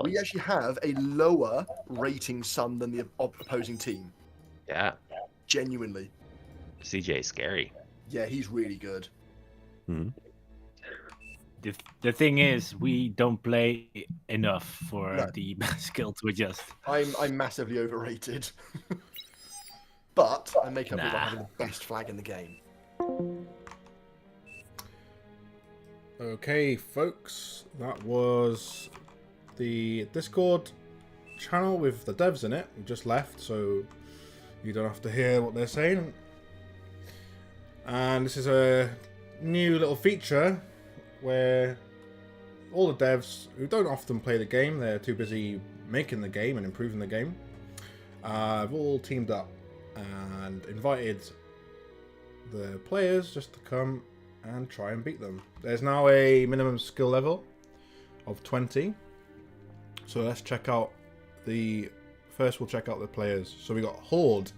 we actually have a lower rating Sun than the opposing team. Yeah. Genuinely. CJ is scary. Yeah, he's really good. The thing is, we don't play enough for No. the skill to adjust. I'm massively overrated. But I make up for it by Nah. having the best flag in the game. Okay, folks, that was the Discord channel with the devs in it. We just left, so you don't have to hear what they're saying. And this is a new little feature where all the devs who don't often play the game, they're too busy making the game and improving the game, have all teamed up and invited the players just to come and try and beat them. There's now a minimum skill level of 20. So let's check out the... First we'll check out the players. So we got Horde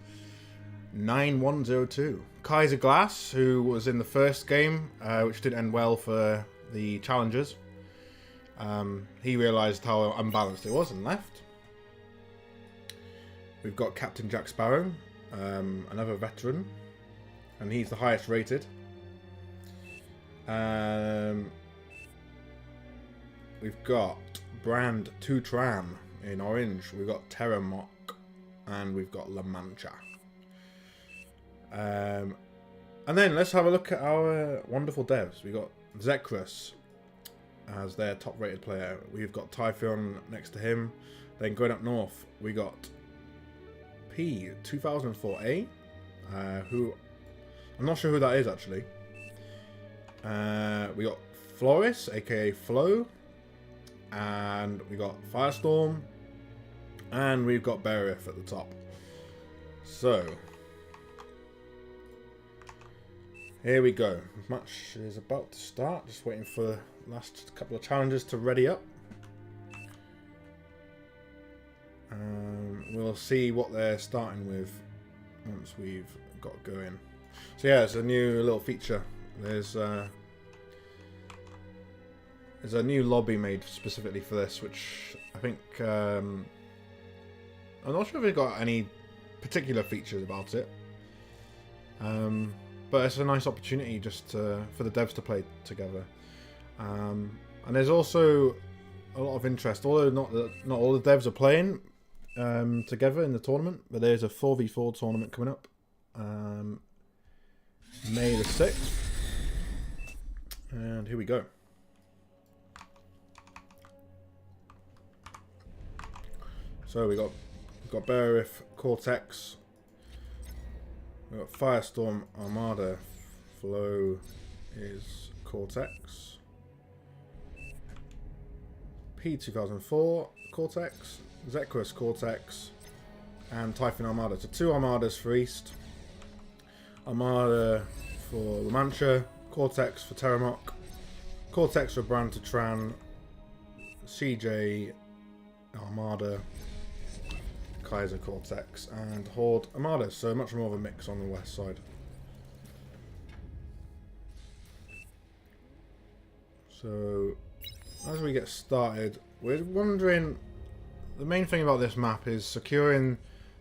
9102. Kaiser Glass, who was in the first game, which didn't end well for the challengers. He realised how unbalanced it was and left. We've got Captain Jack Sparrow, another veteran, and he's the highest rated. We've got Brand Tutran in orange. We've got Terramok, and we've got La Mancha. And then let's have a look at our wonderful devs. We've got Zekrus as their top rated player. We've got Typhon next to him. Then going up north, we got P2004A, who I'm not sure who that is actually. We got Floris, aka Flo, and we got Firestorm, and we've got Berith at the top. So here we go. Match is about to start. Just waiting for the last couple of challenges to ready up. We'll see what they're starting with once we've got going. So yeah, it's a new little feature. There's a new lobby made specifically for this, which I think I'm not sure if it got any particular features about it. But it's a nice opportunity just for the devs to play together. And there's also a lot of interest, although not all the devs are playing together in the tournament, but there's a 4v4 tournament coming up May the 6th. And here we go. So we've got Berith, Cortex, we've got Firestorm, Armada, Flow is Cortex, P2004, Cortex, Zekrus, Cortex, and Typhon Armada. So 2 Armadas for East. Armada for La Mancha, Cortex for Terramok, Cortex for Brand Tutran, CJ Armada, Kaiser Cortex, and Horde Armada. So much more of a mix on the west side. So as we get started, we're wondering, the main thing about this map is securing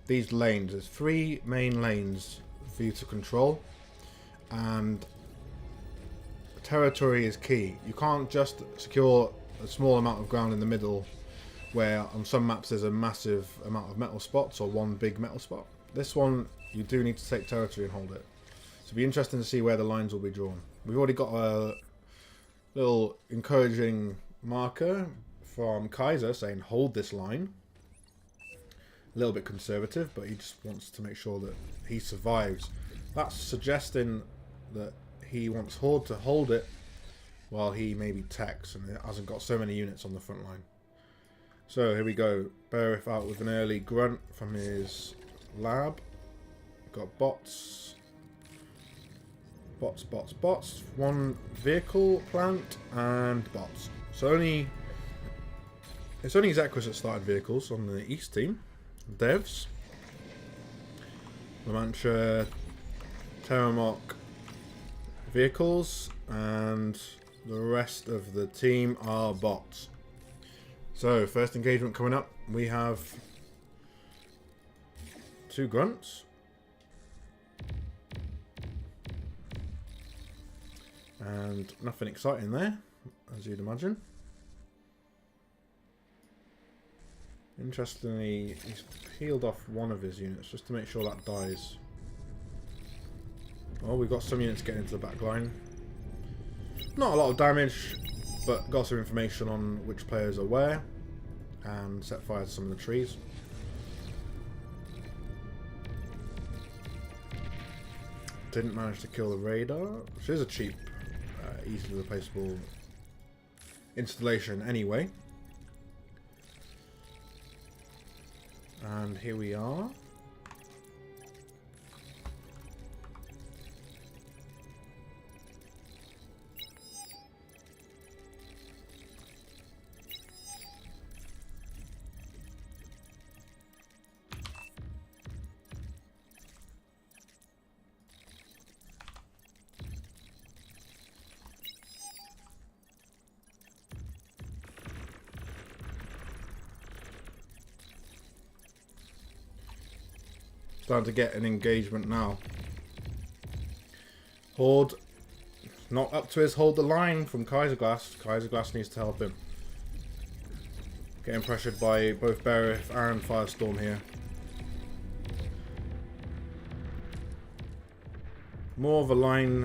these lanes. There's 3 main lanes for you to control, and territory is key. You can't just secure a small amount of ground in the middle, where on some maps there's a massive amount of metal spots or one big metal spot. This one, you do need to take territory and hold it. So it'll be interesting to see where the lines will be drawn. We've already got a little encouraging marker from Kaiser saying hold this line. A little bit conservative, but he just wants to make sure that he survives. That's suggesting that he wants Horde to hold it while he maybe techs and it hasn't got so many units on the front line. So here we go. Berith out with an early grunt from his lab. Got bots. Bots. 1 vehicle plant and bots. So it's only Zekrus that started vehicles on the East team. Devs. La Mancha, Terramok vehicles, and the rest of the team are bots. So, first engagement coming up. We have 2 grunts. And nothing exciting there, as you'd imagine. Interestingly, he's peeled off one of his units just to make sure that dies. Oh, we've got some units getting into the back line. Not a lot of damage, but got some information on which players are where, and set fire to some of the trees. Didn't manage to kill the radar, which is a cheap, easily replaceable installation anyway. And here we are. Starting to get an engagement now. Horde not up to his hold the line from Kaiserglass. Kaiserglass needs to help him. Getting pressured by both Berith and Firestorm here. More of a line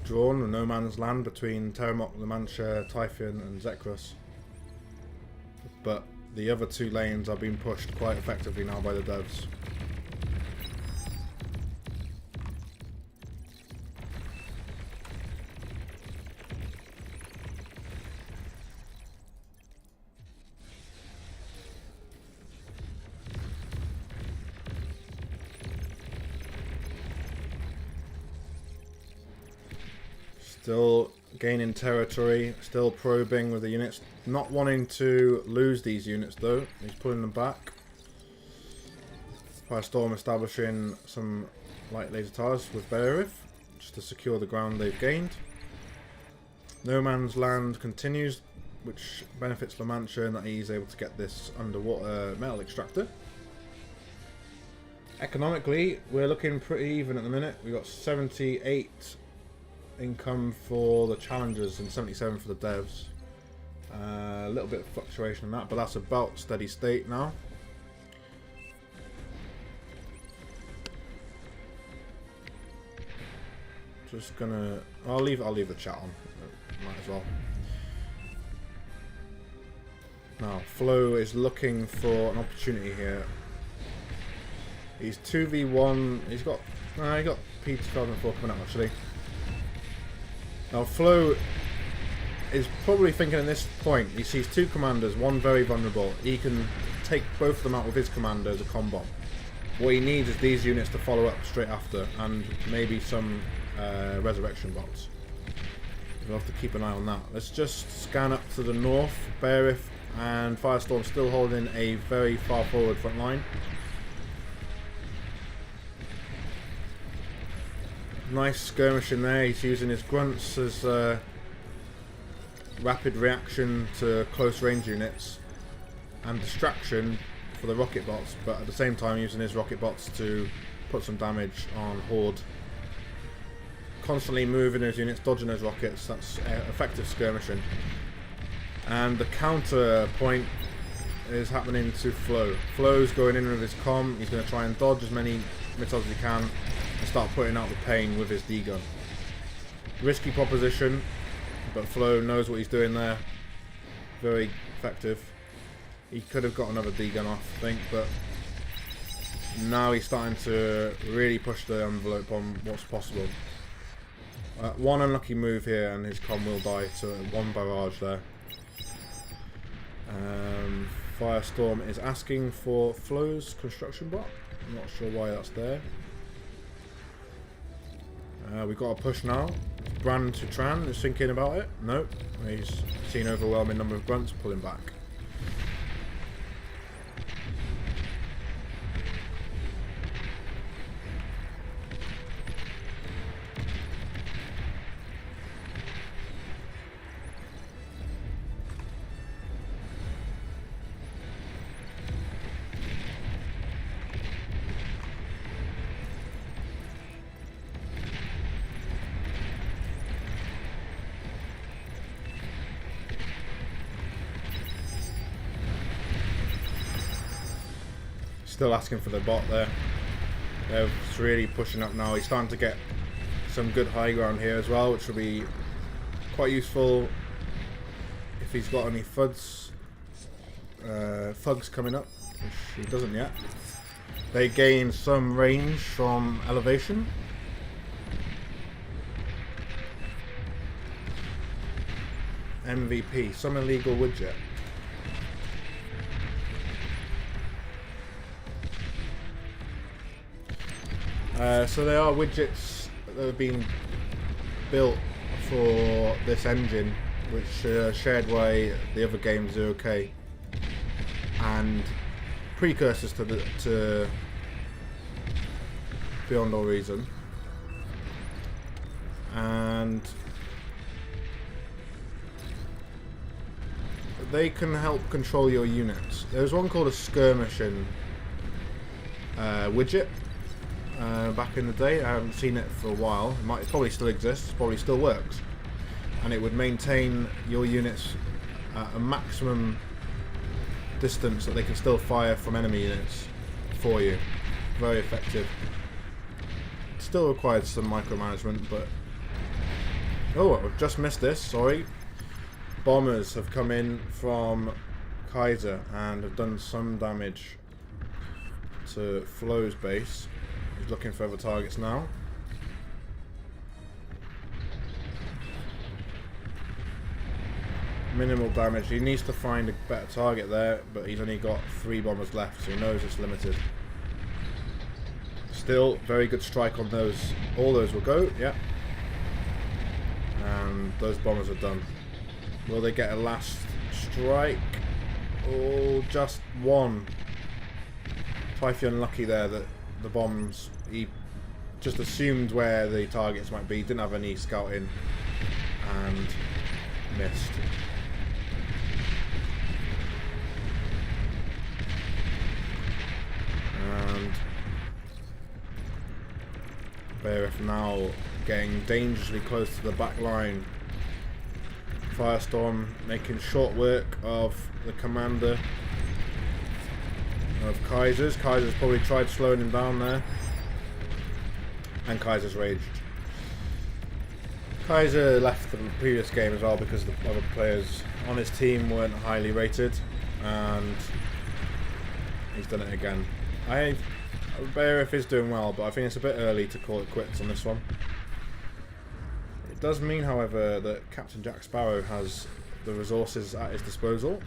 drawn, a no man's land between Terramok, Lamantia, Typhon and Zekros. But the other 2 lanes are being pushed quite effectively now by the devs. Still gaining territory, still probing with the units. Not wanting to lose these units though. He's pulling them back. Firestorm establishing some light laser towers with Berith, just to secure the ground they've gained. No Man's Land continues, which benefits Lamantia in that he's able to get this underwater metal extractor. Economically, we're looking pretty even at the minute. We've got 78 income for the challengers and 77 for the devs. A little bit of fluctuation in that, but that's about steady state now. Just gonna, I'll leave the chat on. Might as well. Now, Flo is looking for an opportunity here. He's 2v1. He got P 2004 coming up actually. Now Flo is probably thinking at this point, he sees 2 commanders, one very vulnerable. He can take both of them out with his commander as a combo. What he needs is these units to follow up straight after, and maybe some resurrection bots. We'll have to keep an eye on that. Let's just scan up to the north. Berith and Firestorm still holding a very far forward front line. Nice skirmish in there. He's using his grunts as rapid reaction to close range units and distraction for the rocket bots, but at the same time using his rocket bots to put some damage on Horde. Constantly moving those units, dodging those rockets. That's effective skirmishing. And the counter point is happening to Flo. Flo's going in with his comm. He's going to try and dodge as many missiles as he can and start putting out the pain with his D-gun. Risky proposition, but Flo knows what he's doing there. Very effective. He could have got another D-gun off, I think, but now he's starting to really push the envelope on what's possible. One unlucky move here and his comm will die to one barrage there. Firestorm is asking for Flo's construction bot. I'm not sure why that's there. We've got a push now. Brand to Tran is thinking about it. Nope. He's seen overwhelming number of grunts, pulling back. Still asking for the bot there. They're really pushing up now. He's starting to get some good high ground here as well, which will be quite useful if he's got any thugs coming up, which he doesn't yet. They gain some range from elevation. MVP, some illegal widget. So there are widgets that have been built for this engine, which are shared by the other game 0K, and precursors to Beyond All Reason, and they can help control your units. There's one called a skirmishing widget. Back in the day, I haven't seen it for a while. It probably still exists, probably still works, and it would maintain your units at a maximum distance that they can still fire from enemy units for you. Very effective. Still requires some micromanagement, but oh, I've just missed this. Sorry. Bombers have come in from Kaiser and have done some damage to Flo's base. He's looking for other targets now. Minimal damage. He needs to find a better target there, but he's only got 3 bombers left, so he knows it's limited. Still, very good strike on those. All those will go, yeah. And those bombers are done. Will they get a last strike? Oh, just one. Trify unlucky there that the bombs, he just assumed where the targets might be, didn't have any scouting, and missed. And Bearif now getting dangerously close to the back line. Firestorm making short work of the commander of Kaiser's. Kaiser's probably tried slowing him down there, and Kaiser's raged. Kaiser left the previous game as well because the other players on his team weren't highly rated, and he's done it again. Bearif is doing well, but I think it's a bit early to call it quits on this one. It does mean, however, that Captain Jack Sparrow has the resources at his disposal,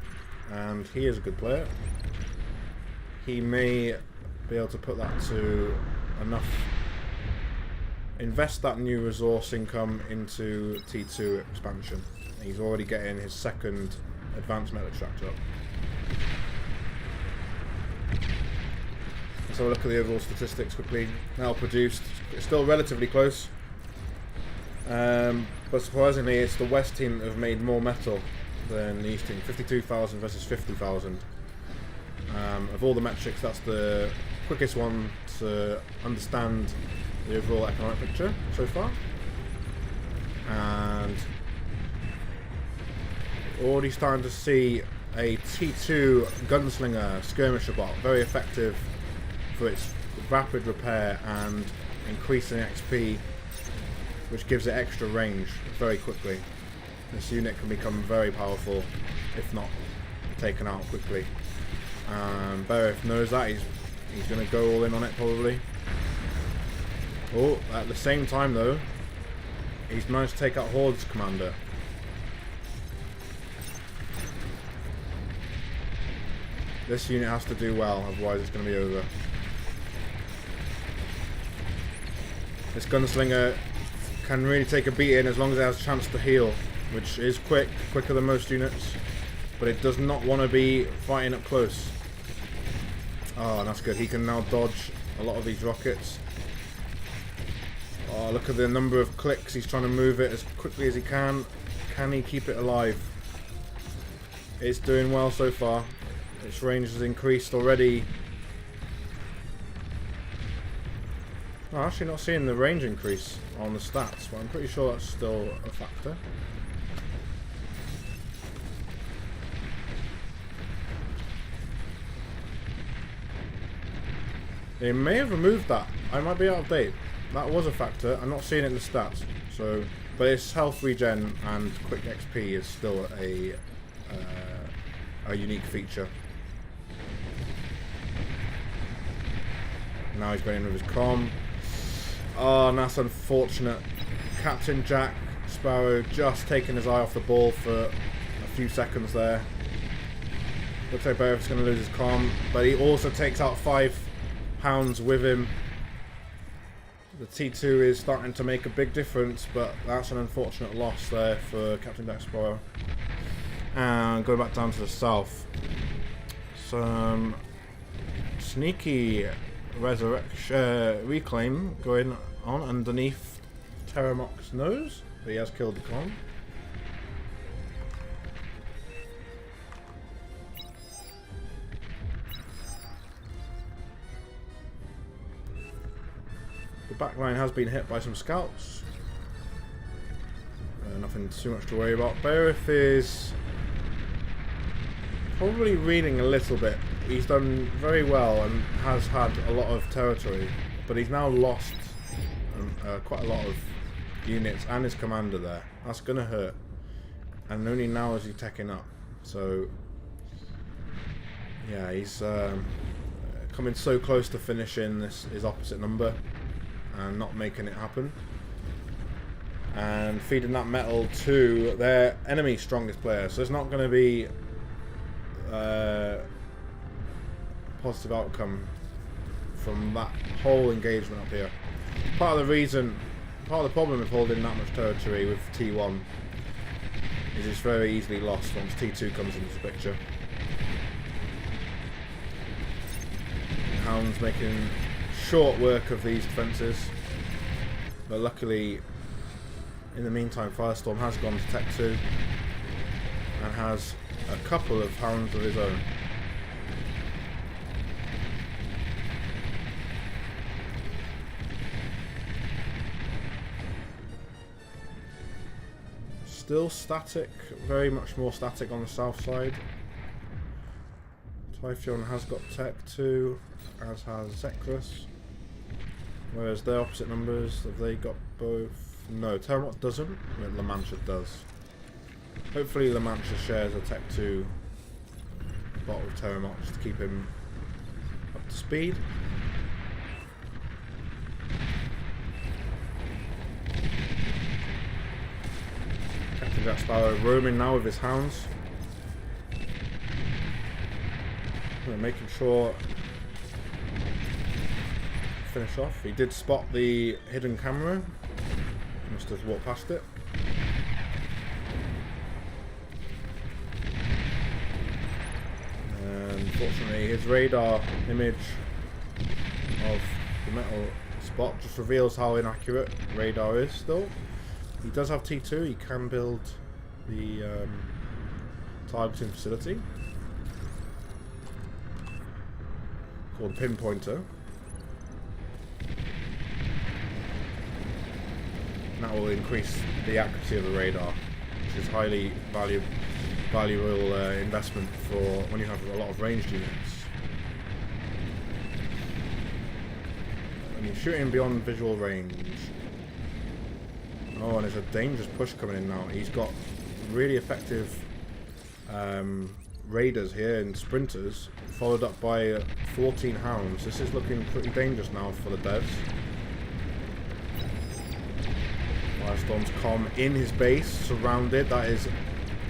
and he is a good player. He may be able to put that to enough, invest that new resource income into T2 expansion. He's already getting his second advanced metal extractor up. Let's have a look at the overall statistics quickly. Metal produced, it's still relatively close. But surprisingly, it's the West team that have made more metal than the East team. 52,000 versus 50,000. Of all the metrics, that's the quickest one to understand the overall economic picture so far. And already starting to see a T2 gunslinger skirmisher bot, very effective for its rapid repair and increasing XP, which gives it extra range very quickly. This unit can become very powerful if not taken out quickly. Bearif knows that. He's going to go all in on it probably. Oh, at the same time though, he's managed to take out Horde's commander. This unit has to do well, otherwise it's going to be over. This gunslinger can really take a beating as long as it has a chance to heal, which is quicker than most units, but it does not want to be fighting up close. Oh, that's good. He can now dodge a lot of these rockets. Oh, look at the number of clicks. He's trying to move it as quickly as he can. Can he keep it alive? It's doing well so far. Its range has increased already. I'm actually not seeing the range increase on the stats, but I'm pretty sure that's still a factor. They may have removed that. I might be out of date. That was a factor. I'm not seeing it in the stats. So, but its health regen and quick XP is still a unique feature. Now he's going in with his comm. Oh, and that's unfortunate. Captain Jack Sparrow just taking his eye off the ball for a few seconds there. Looks like Beowulf's going to lose his comm, but he also takes out 5 hounds with him. The T2 is starting to make a big difference, but that's an unfortunate loss there for Captain Jack Sparrow. And going back down to the south, some sneaky reclaim going on underneath Terramok's nose, but he has killed the con. The back line has been hit by some scouts. Nothing too much to worry about. Beowulf is probably reading a little bit. He's done very well and has had a lot of territory, but he's now lost quite a lot of units and his commander there. That's going to hurt. And only now is he teching up. So, yeah, he's coming so close to finishing his opposite number and not making it happen. And feeding that metal to their enemy's strongest player. So there's not going to be positive outcome from that whole engagement up here. Part of the problem with holding that much territory with T1 is it's very easily lost once T2 comes into the picture. Hounds making short work of these defences, but luckily in the meantime Firestorm has gone to Tech 2 and has a couple of hounds of his own. Still static, very much more static on the south side. Typhoon has got Tech 2, as has Zekros. Whereas their opposite numbers, have they got both? No, Terramok doesn't, but La Mancha does. Hopefully La Mancha shares a Tech 2 bot with Terramok just to keep him up to speed. Captain Jack Sparrow roaming now with his hounds. Making sure finish off. He did spot the hidden camera. He must have walked past it. And unfortunately his radar image of the metal spot just reveals how inaccurate radar is still. He does have T2, he can build the targeting facility called Pinpointer. And that will increase the accuracy of the radar, which is highly valuable investment for when you have a lot of ranged units. And you're shooting beyond visual range. Oh, and there's a dangerous push coming in now. He's got really effective raiders here and sprinters, followed up by 14 hounds. This is looking pretty dangerous now for the devs. Firestorm's comm in his base, surrounded. That is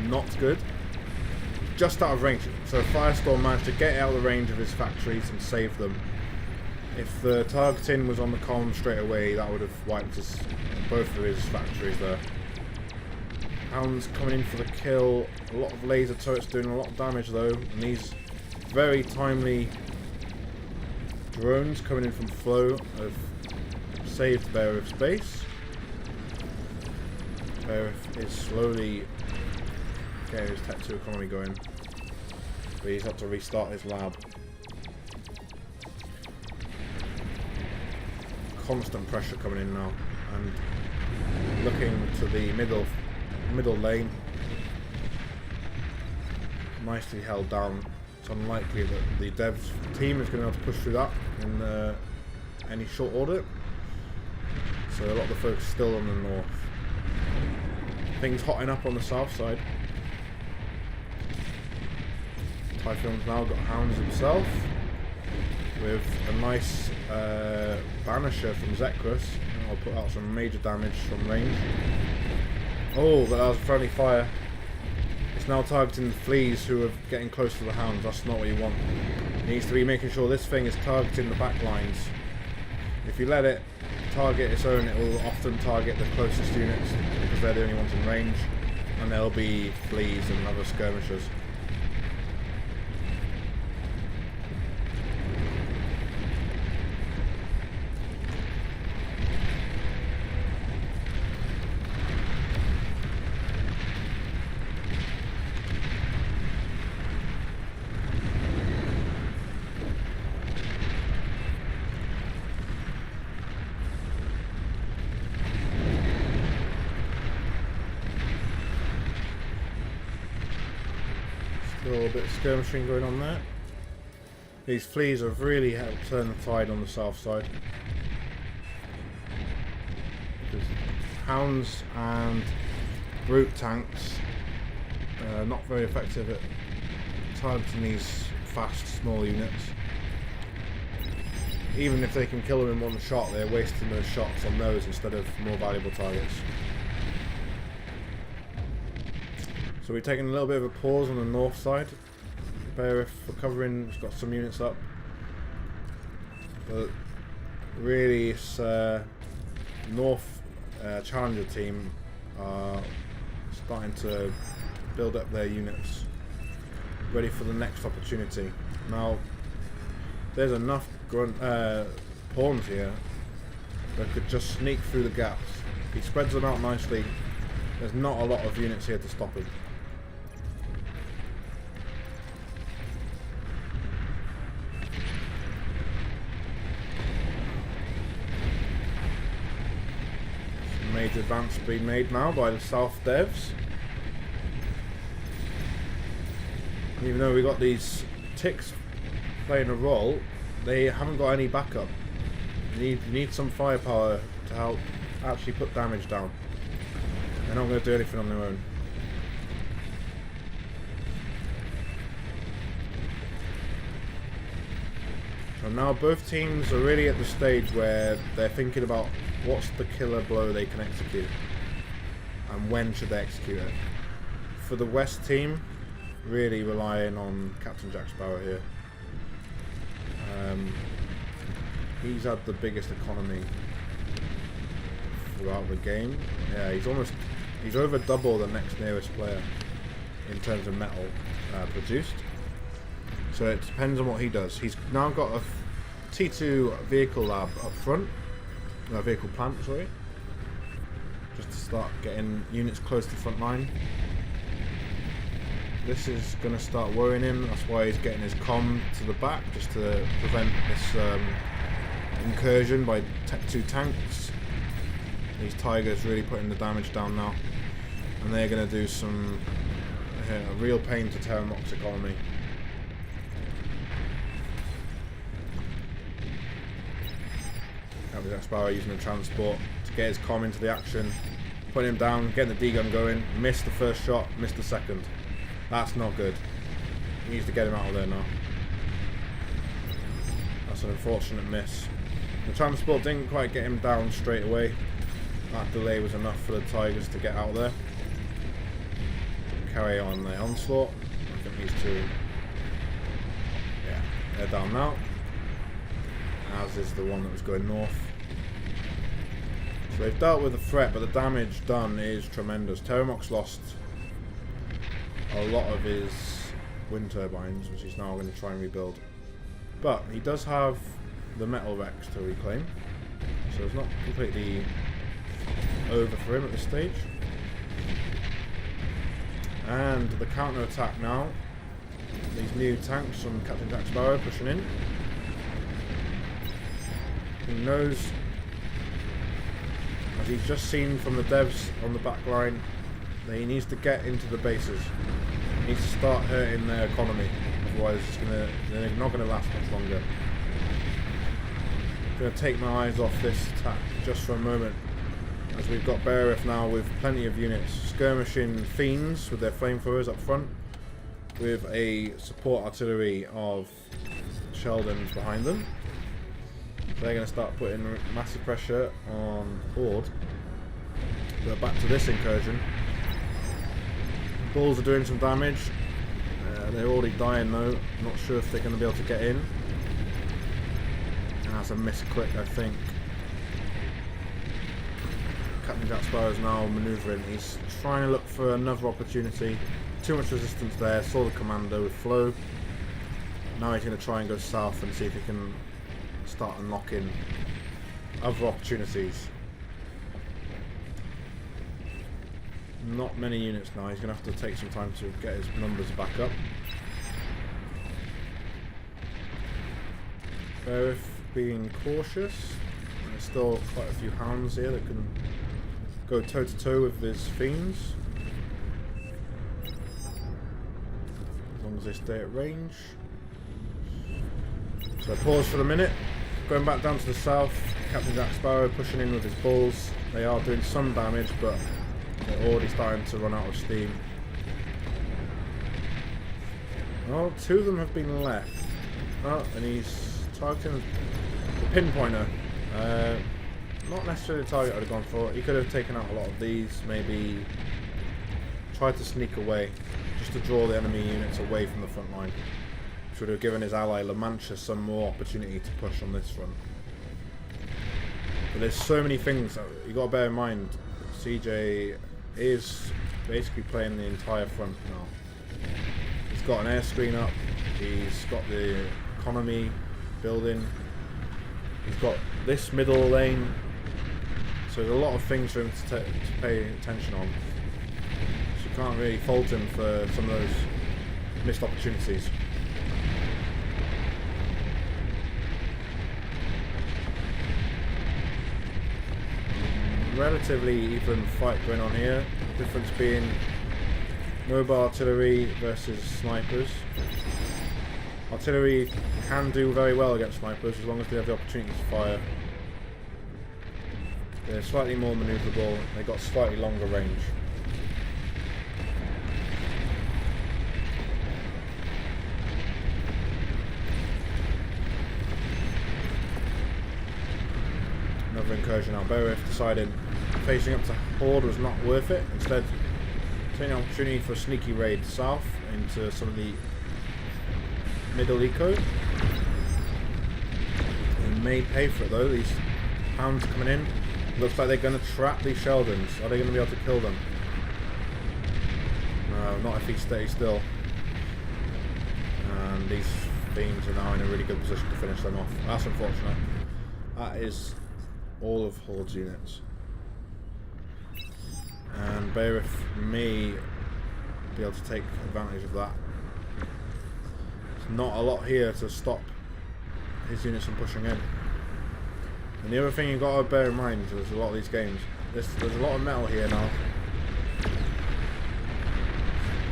not good. Just out of range. So Firestorm managed to get out of the range of his factories and save them. If the targeting was on the comm straight away, that would have wiped both of his factories there. Hounds coming in for the kill. A lot of laser turrets doing a lot of damage though. And these very timely drones coming in from Flow have saved Beowulf's base. Beowulf is slowly getting his Tech 2 economy going. But he's had to restart his lab. Constant pressure coming in now. And looking to the middle lane. Nicely held down. it's unlikely that the devs team is going to be able to push through that in any short order. So a lot of the focus is still on the north. Things hotting up on the south side. Typhoon's now got hounds himself with a nice banisher from Zekros. I'll put out some major damage from range. Oh, but that was a friendly fire. It's now targeting the fleas who are getting close to the hounds. That's not what you want. It needs to be making sure this thing is targeting the back lines. If you let it target its own, it will often target the closest units because they're the only ones in range, and there'll be fleas and other skirmishers. A little bit of skirmishing going on there. These fleas have really helped turn the tide on the south side. Because hounds and brute tanks are not very effective at targeting these fast, small units. Even if they can kill them in one shot, they're wasting those shots on those instead of more valuable targets. So we're taking a little bit of a pause on the north side. Beowulf recovering, has got some units up. But really, it's North Challenger team are starting to build up their units, ready for the next opportunity. Now, there's enough pawns here that could just sneak through the gaps. If he spreads them out nicely, there's not a lot of units here to stop him. Major advance being made now by the South devs. Even though we got these ticks playing a role, they haven't got any backup. You need some firepower to help actually put damage down. They're not going to do anything on their own. So now both teams are really at the stage where they're thinking about what's the killer blow they can execute and when should they execute it. For the West team, really relying on Captain Jack Sparrow here. He's had the biggest economy throughout the game. Yeah, he's over double the next nearest player in terms of metal produced. So it depends on what he does. He's now got a T2 vehicle lab up front. Vehicle plant, sorry. Just to start getting units close to the front line. This is going to start worrying him. That's why he's getting his comm to the back, just to prevent this incursion by Tech 2 tanks. These Tigers really putting the damage down now, and they're going to do some real pain to Terramoc's economy. Captain Jack Sparrow using the transport to get his comm into the action, putting him down, getting the D-gun going. Missed the first shot, missed the second. That's not good. He needs to get him out of there now. That's an unfortunate miss. The transport didn't quite get him down straight away. That delay was enough for the Tigers to get out there. Carry on the onslaught. I think these two, yeah, they're down now. As is the one that was going north. So they've dealt with the threat, but the damage done is tremendous. Terramoc's lost a lot of his wind turbines, which he's now going to try and rebuild. But he does have the metal Rex to reclaim, so it's not completely over for him at this stage. And the counter attack now. These new tanks from Captain Jack Sparrow pushing in. He knows, as he's just seen from the devs on the back line, that he needs to get into the bases. He needs to start hurting their economy. Otherwise, they're not going to last much longer. I'm going to take my eyes off this attack just for a moment, as we've got Beowulf now with plenty of units skirmishing fiends with their flamethrowers up front, with a support artillery of Sheldons behind them. They're going to start putting massive pressure on Horde. But back to this incursion. Bulls are doing some damage. They're already dying though. Not sure if they're going to be able to get in. And that's a misclick, I think. Captain Jack Sparrow is now manoeuvring. He's trying to look for another opportunity. Too much resistance there. Saw the commander with flow. Now he's going to try and go south and see if he can start unlocking other opportunities. Not many units now. He's going to have to take some time to get his numbers back up. Beowulf being cautious. There's still quite a few hounds here that can go toe to toe with his fiends, as long as they stay at range. So pause for the minute. Going back down to the south, Captain Jack Sparrow pushing in with his bulls. They are doing some damage, but they're already starting to run out of steam. Well, 2 of them have been left. Oh, and he's targeting the pinpointer. Not necessarily the target I'd have gone for. He could have taken out a lot of these, maybe tried to sneak away, just to draw the enemy units away from the front line. Which would have given his ally La Mancha some more opportunity to push on this front. But there's so many things that you got to bear in mind. CJ is basically playing the entire front now. He's got an air screen up, he's got the economy building, he's got this middle lane, so there's a lot of things for him to pay attention on. So you can't really fault him for some of those missed opportunities. Relatively even fight going on here. The difference being mobile artillery versus snipers. Artillery can do very well against snipers as long as they have the opportunity to fire. They're slightly more manoeuvrable, they've got slightly longer range. Another incursion now. Beowulf decided facing up to Horde was not worth it. Instead, taking an opportunity for a sneaky raid south into some of the middle eco. They may pay for it though. These hounds coming in. Looks like they're going to trap these Sheldons. Are they going to be able to kill them? No, not if he stays still. And these fiends are now in a really good position to finish them off. That's unfortunate. That is all of Horde's units. And Beowulf may be able to take advantage of that. There's not a lot here to stop his units from pushing in. And the other thing you've got to bear in mind is a lot of these games, there's a lot of metal here now.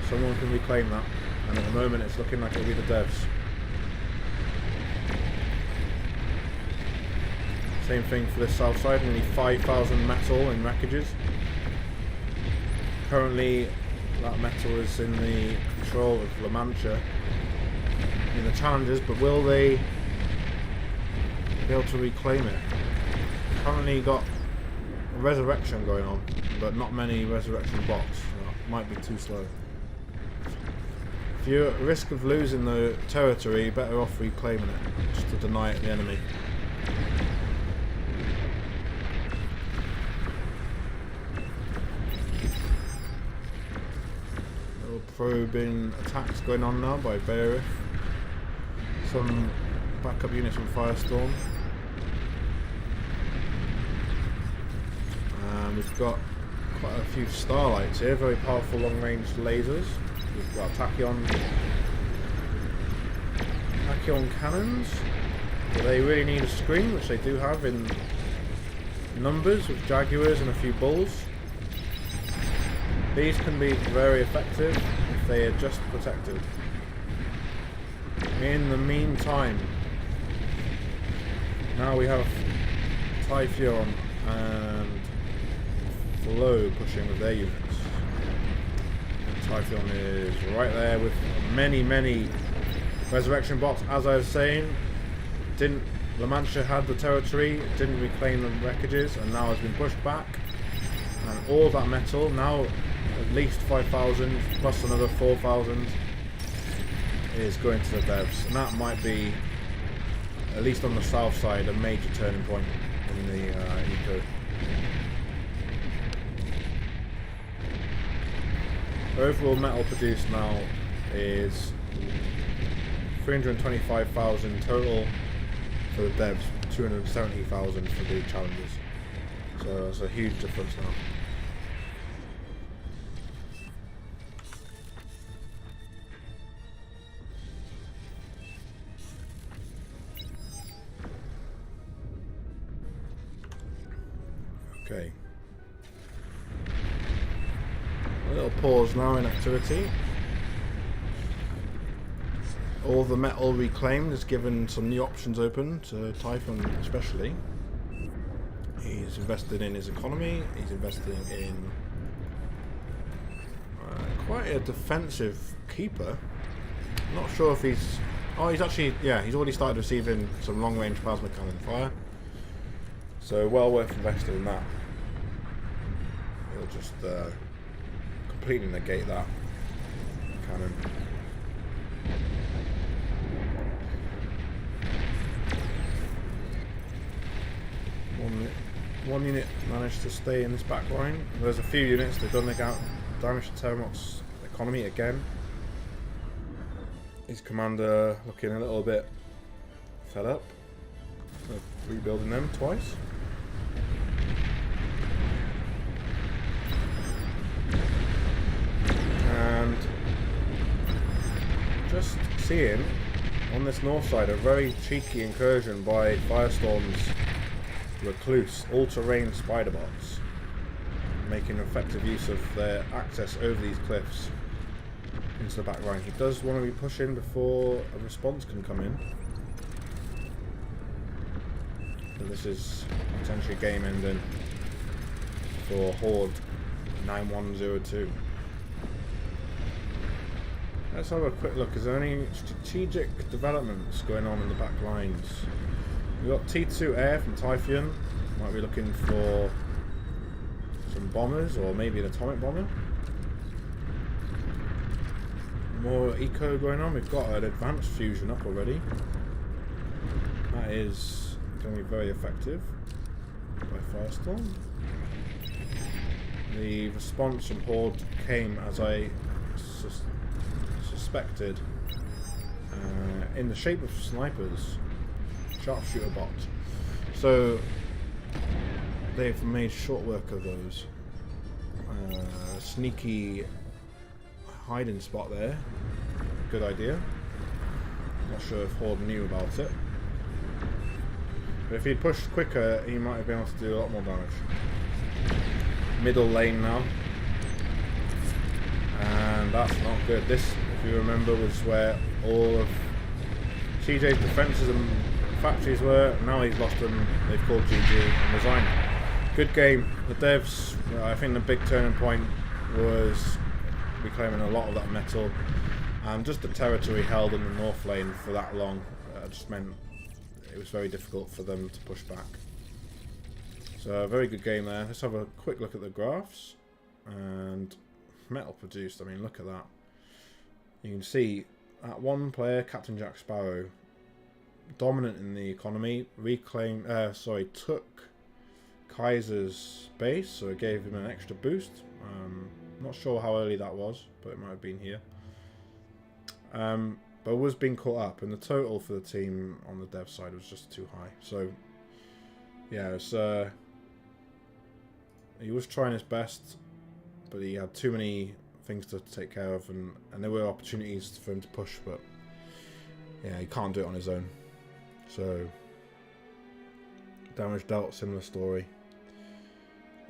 Someone can reclaim that, and at the moment it's looking like it'll be the devs. Same thing for this south side, nearly 5,000 metal in wreckages. Currently that metal is in the control of La Mancha in the challenges, but will they be able to reclaim it? Currently got a resurrection going on, but not many resurrection bots, so it might be too slow. If you're at risk of losing the territory, better off reclaiming it, just to deny it the enemy. Probing attacks going on now by Beowulf. Some backup units from Firestorm. And we've got quite a few starlights here, very powerful long range lasers. We've got Tachyon cannons. But they really need a screen, which they do have in numbers with Jaguars and a few bulls. These can be very effective if they are just protected. In the meantime, now we have Typhoon and Flow pushing with their units. Typhoon is right there with many resurrection bots. As I was saying, La Mancha had the territory, didn't reclaim the wreckages, and now has been pushed back. And all that metal, now at least 5,000 plus another 4,000, is going to the devs. And that might be, at least on the south side, a major turning point in the eco. Overall metal produced now is 325,000 total for the devs, 270,000 for the challengers. So it's a huge difference now. Okay. A little pause now in activity. All the metal reclaimed has given some new options open to Typhoon especially. He's invested in his economy, he's investing in quite a defensive keeper. Not sure if he's... Oh, he's actually... Yeah, he's already started receiving some long-range plasma cannon fire. So well worth investing in that. It'll just completely negate that cannon. One unit managed to stay in this back line. There's a few units that done damage to Terramoc's economy again. His commander looking a little bit fed up. Rebuilding them twice. And just seeing on this north side a very cheeky incursion by Firestorm's Recluse all-terrain spider bots, making effective use of their access over these cliffs into the back line. He does want to be pushing before a response can come in. So this is potentially game ending for Horde 9102. Let's have a quick look. Is there any strategic developments going on in the back lines? We've got T2 Air from Typhoon. Might be looking for some bombers or maybe an atomic bomber. More eco going on. We've got an advanced fusion up already. That is going to be very effective by Firestorm. The response from Horde came as I suspected in the shape of snipers. Sharpshooter bot. So they've made short work of those. Sneaky hiding spot there. Good idea. Not sure if Horde knew about it. But if he'd pushed quicker, he might have been able to do a lot more damage. Middle lane now. And that's not good. This, if you remember, was where all of CJ's defences and factories were. Now he's lost them. They've called GG and resigned. Good game. The devs, I think the big turning point was reclaiming a lot of that metal, and just the territory held in the north lane for that long just meant it was very difficult for them to push back. So a very good game there. Let's have a quick look at the graphs. And metal produced, I mean, look at that. You can see that one player, Captain Jack Sparrow, dominant in the economy, took Kaiser's base, so it gave him an extra boost. Not sure how early that was, but it might have been here. But was being caught up, and the total for the team on the dev side was just too high. So yeah, it's, he was trying his best, but he had too many things to take care of, and there were opportunities for him to push, but yeah, he can't do it on his own. So damage dealt, similar story.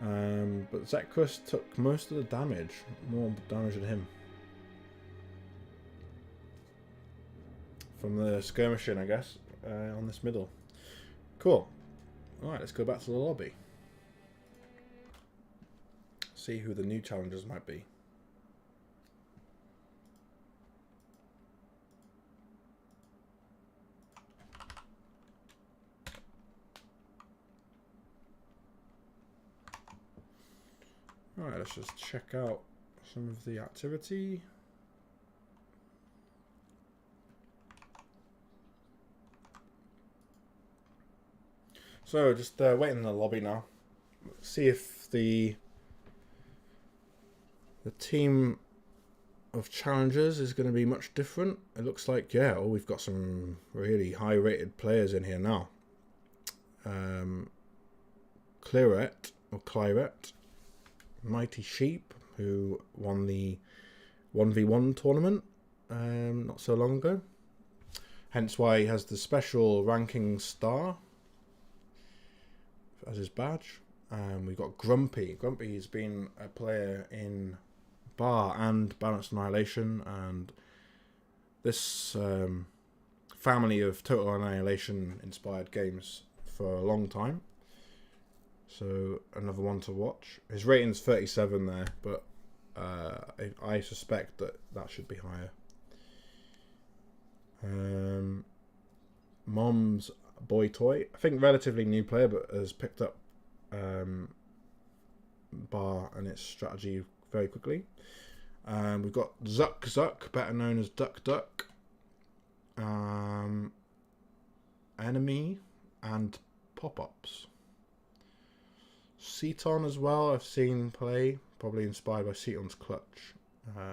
But Zekrus took most of the damage, more damage than him. from the skirmishing, I guess, on this middle. Cool. Alright, let's go back to the lobby. See who the new challengers might be. Alright, let's just check out some of the activity. So, just waiting in the lobby now. See if the team of challengers is going to be much different. It looks like, yeah, oh, we've got some really high-rated players in here now. Claret, or Claret, Mighty Sheep, who won the 1v1 tournament not so long ago. Hence why he has the special ranking star as his badge. We've got Grumpy. Grumpy has been a player in Bar and Balanced Annihilation, and this family of Total Annihilation inspired games for a long time. So another one to watch. His rating's 37 there, but I suspect that should be higher. Mom's Boy Toy, I think relatively new player, but has picked up Bar and its strategy very quickly. We've got Zuck, better known as Duck Duck, Enemy, and Pop-Ups. Ceton as well, I've seen play, probably inspired by Ceton's Clutch,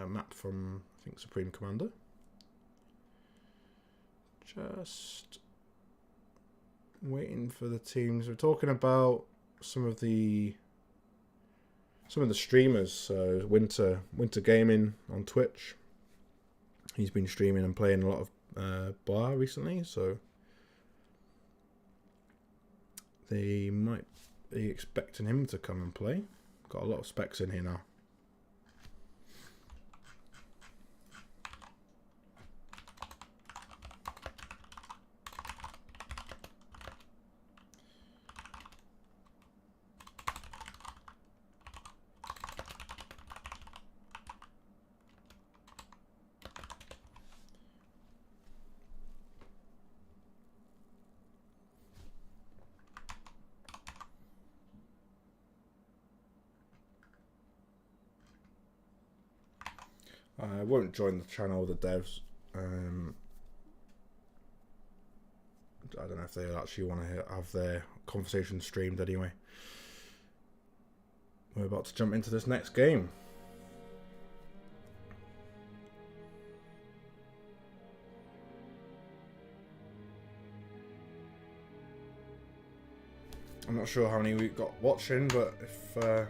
map from, I think, Supreme Commander. Just waiting for the teams. We're talking about some of the streamers. So Winter Gaming on Twitch. He's been streaming and playing a lot of Bar recently, so they might be expecting him to come and play. Got a lot of specs in here now. I won't join the channel, the devs. I don't know if they actually want to have their conversation streamed anyway. We're about to jump into this next game. I'm not sure how many we've got watching, but if you've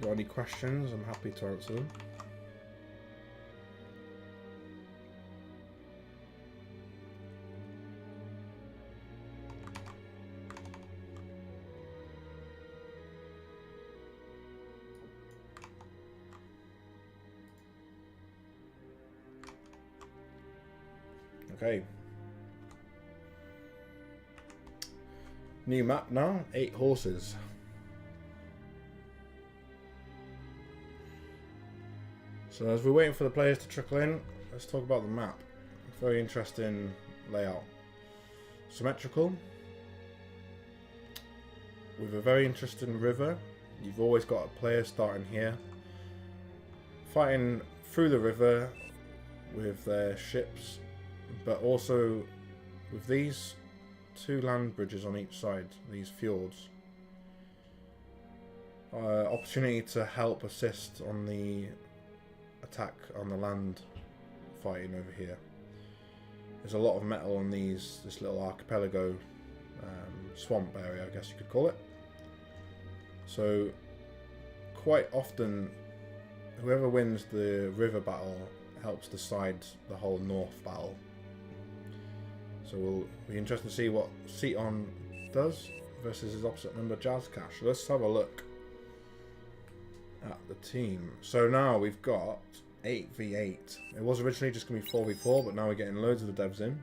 got any questions, I'm happy to answer them. Okay. New map now, 8 horses. So as we're waiting for the players to trickle in, let's talk about the map. Very interesting layout. Symmetrical. With a very interesting river. You've always got a player starting here, fighting through the river with their ships, but also with these 2 land bridges on each side, these fjords. Opportunity to help assist on the attack on the land fighting over here. There's a lot of metal on this little archipelago swamp area, I guess you could call it. So quite often whoever wins the river battle helps decide the whole north battle. So we'll be interested to see what Ceton does versus his opposite number, Jazzcash. So let's have a look at the team. So now we've got 8v8. It was originally just going to be 4v4, but now we're getting loads of the devs in.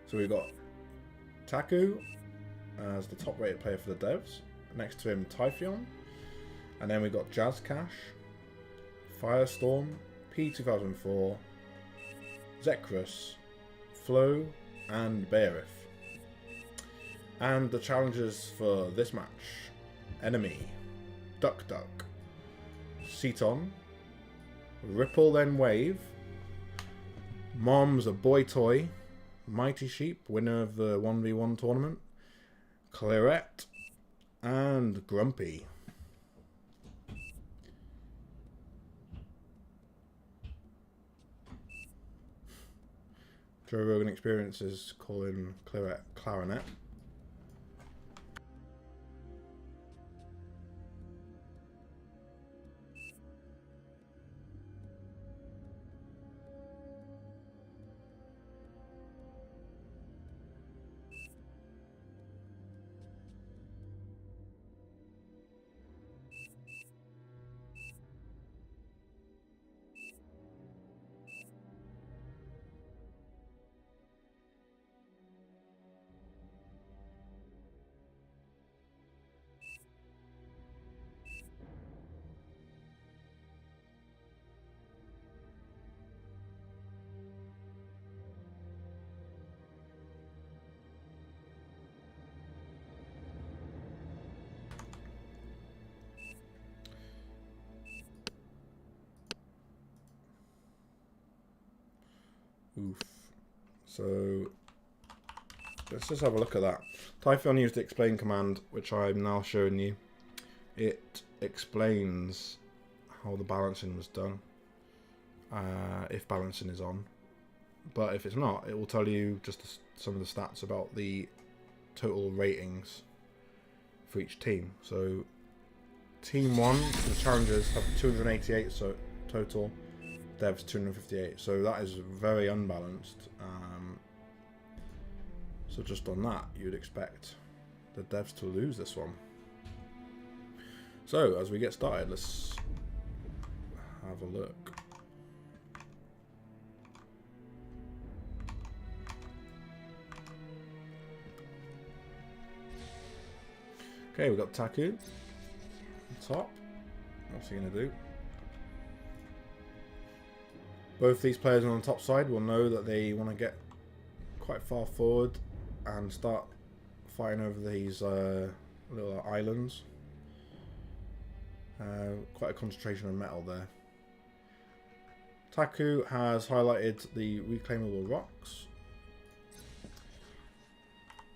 So we've got Taku as the top rated player for the devs. Next to him, Typhoon. And then we've got Jazz Cash, Firestorm, P2004, Zekrus, Flo, and Bearif. And the challengers for this match: Enemy, Duck Duck, Ceton, Ripple Then Wave, Mom's a Boy Toy, Mighty Sheep, winner of the 1v1 tournament, Claret, and Grumpy. Joe Rogan Experiences calling Claret Clarinet. Oof. So let's just have a look at that. Typhoon used the explain command, which I'm now showing you. It explains how the balancing was done, if balancing is on. But if it's not, it will tell you just some of the stats about the total ratings for each team. So Team 1, the challengers, have 288 total. Devs 258, so that is very unbalanced. So just on that, you'd expect the devs to lose this one. So as we get started, let's have a look. Okay, we've got Taku on top. What's he gonna do? Both these players on the top side will know that they want to get quite far forward and start fighting over these little islands. Quite a concentration of metal there. Taku has highlighted the reclaimable rocks.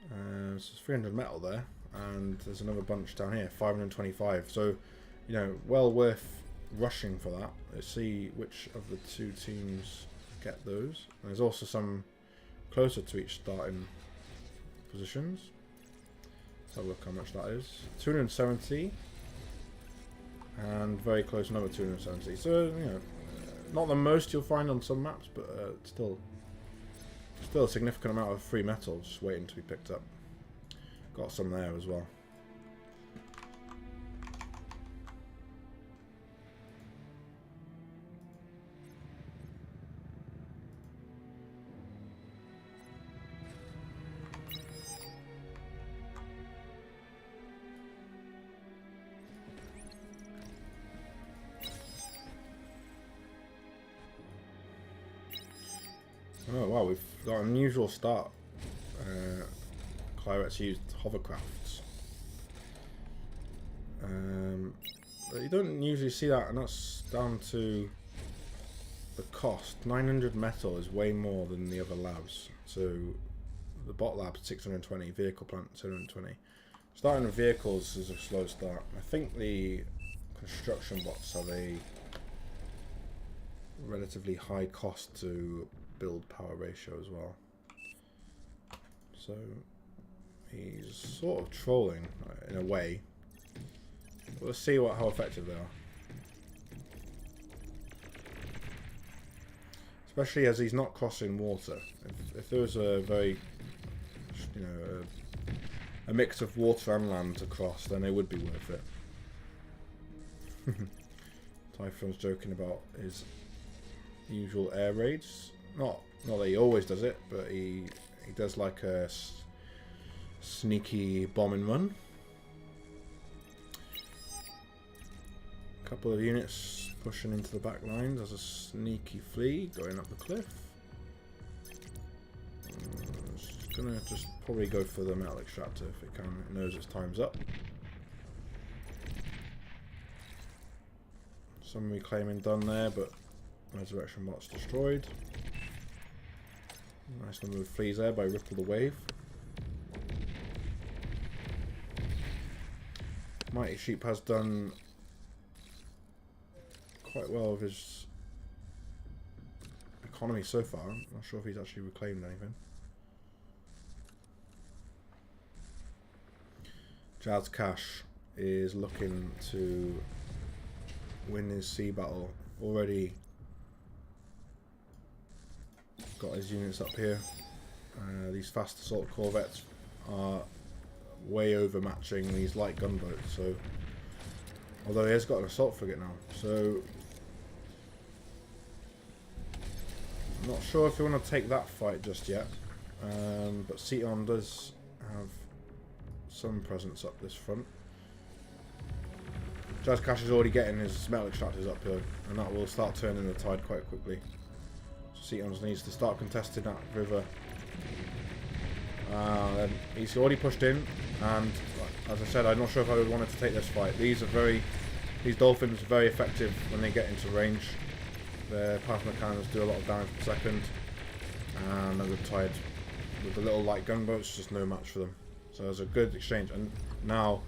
So 300 metal there, and there's another bunch down here, 525. So, you know, well worth rushing for that. Let's see which of the two teams get those. And there's also some closer to each starting positions. Let's have a look how much that is. 270 and very close, another 270. So, you know, not the most you'll find on some maps, but still a significant amount of free metal just waiting to be picked up. Got some there as well. Oh wow, we've got an unusual start. Claret's used hovercrafts. But you don't usually see that, and that's down to the cost. 900 metal is way more than the other labs. So the bot lab 620, vehicle plant 220. Starting with vehicles is a slow start. I think the construction bots have a relatively high cost to build power ratio as well. So he's sort of trolling in a way. But let's see how effective they are. Especially as he's not crossing water. If there was a very, you know, a mix of water and land to cross, then it would be worth it. Typhon's joking about his usual air raids. Not that he always does it, but he does like a sneaky bombing run. A couple of units pushing into the back lines. There's a sneaky flea going up the cliff. It's gonna just probably go for the metal extractor if it can. It knows its time's up. Some reclaiming done there, but resurrection bot's destroyed. Nice number of fleas there by Ripple the Wave. Mighty Sheep has done quite well with his economy so far. I'm not sure if he's actually reclaimed anything. Jazz Cash is looking to win his sea battle. Already got his units up here. These fast assault corvettes are way overmatching these light gunboats. So, although he has got an assault frigate now, so I'm not sure if you want to take that fight just yet. But Ceton does have some presence up this front. Jazz Cash is already getting his metal extractors up here, and that will start turning the tide quite quickly. So Ceton needs to start contesting that river. He's already pushed in, and as I said, I'm not sure if I would want to take this fight. These dolphins are very effective when they get into range. Their plasma cannons do a lot of damage per second, and the tide with the little light gunboats, just no match for them. So there's a good exchange, and now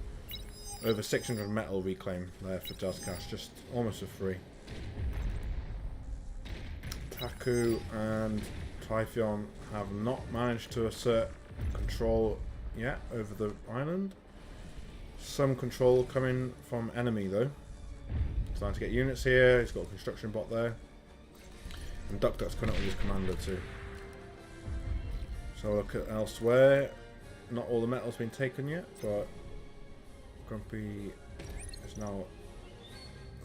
over 600 metal reclaim there for Jazz Cash, just almost for free. Taku and Typhon have not managed to assert control yet over the island. Some control coming from enemy though. Starting to get units here. He's got a construction bot there, and Duck's coming up with his commander too. So look at elsewhere. Not all the metal's been taken yet, but Grumpy is now.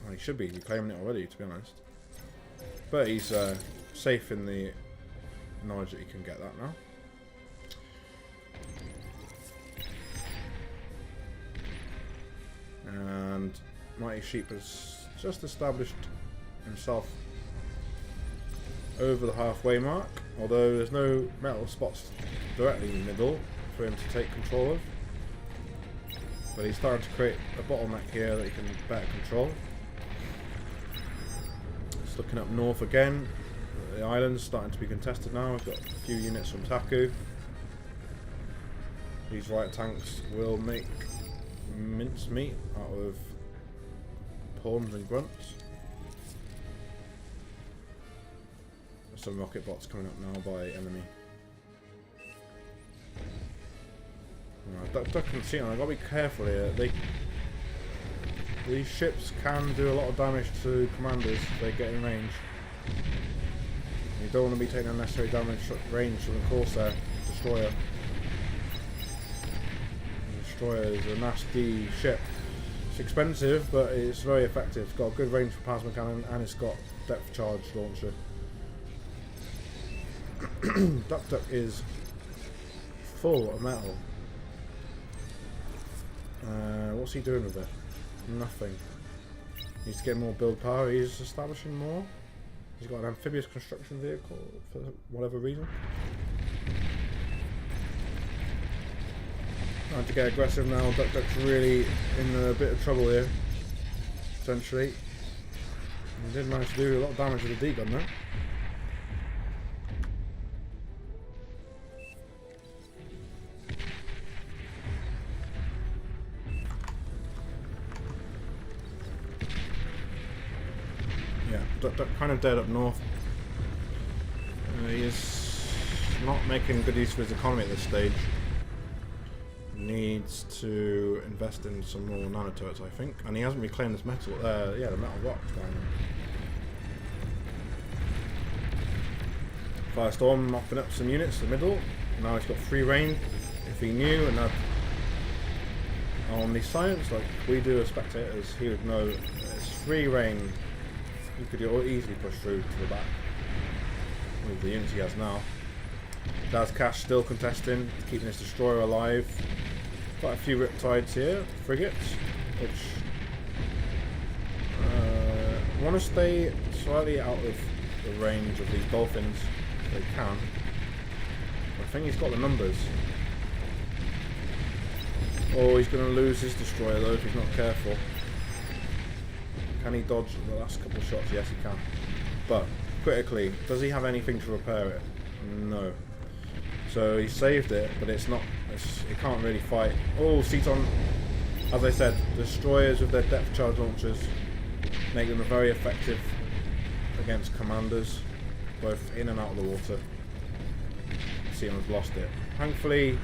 Well, he should be reclaiming it already, to be honest. But he's safe in the knowledge that he can get that now. And Mighty Sheep has just established himself over the halfway mark, although there's no metal spots directly in the middle for him to take control of. But he's starting to create a bottleneck here that he can better control. Just looking up north again. The island's starting to be contested now. We've got a few units from Taku. These right tanks will make mincemeat out of pawns and grunts. There's some rocket bots coming up now by enemy. Duck and Ceton, I've got to be careful here. These ships can do a lot of damage to commanders if they get in range. You don't want to be taking unnecessary damage range from the Corsair Destroyer. The Destroyer is a nasty ship. It's expensive, but it's very effective. It's got a good range for plasma cannon, and it's got depth charge launcher. Duck is full of metal. What's he doing with it? Nothing. Needs to get more build power. He's establishing more. He's got an amphibious construction vehicle for whatever reason. Trying to get aggressive now. Duck's really in a bit of trouble here. Essentially. He did manage to do a lot of damage with the D-gun though. Duck kind of dead up north. He is not making good use of his economy at this stage. Needs to invest in some more nanoturrets, I think. And he hasn't reclaimed this metal. Yeah, the metal rocks down there. Firestorm mopping up some units in the middle. Now he's got free reign. If he knew and had on the science like we do as spectators, he would know it's free reign He could easily push through to the back with the units he has now. Daz Cash still contesting, keeping his destroyer alive. Quite a few Riptides here, frigates, which want to stay slightly out of the range of these dolphins if they can. I think he's got the numbers. Oh, he's going to lose his destroyer though if he's not careful. Can he dodge the last couple of shots? Yes, he can. But critically, does he have anything to repair it? No. So he saved it, but it's not. It can't really fight. Oh, Ceton, as I said, destroyers with their depth charge launchers make them very effective against commanders, both in and out of the water. Ceton's lost it. Thankfully,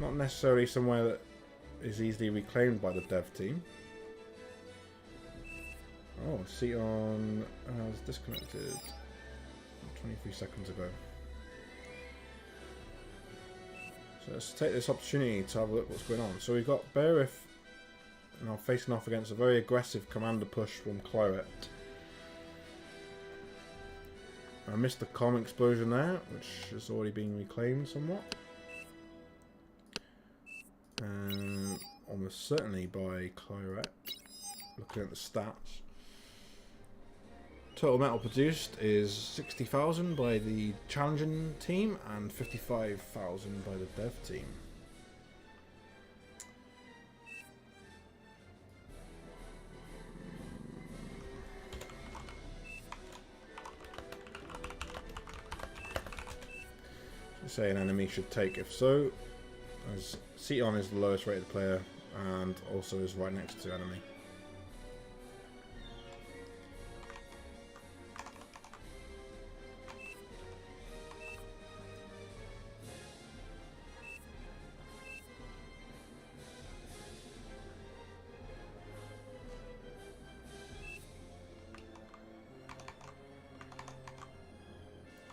not necessarily somewhere that is easily reclaimed by the dev team. Oh, Ceton has disconnected 23 seconds ago. So let's take this opportunity to have a look what's going on. So we've got Bearif now facing off against a very aggressive commander push from Claret. I missed the comm explosion there, which has already been reclaimed somewhat. Almost certainly by Claret. Looking at the stats. Total metal produced is 60,000 by the challenging team and 55,000 by the dev team. Say an enemy should take if so, as Ceton is the lowest rated player and also is right next to enemy.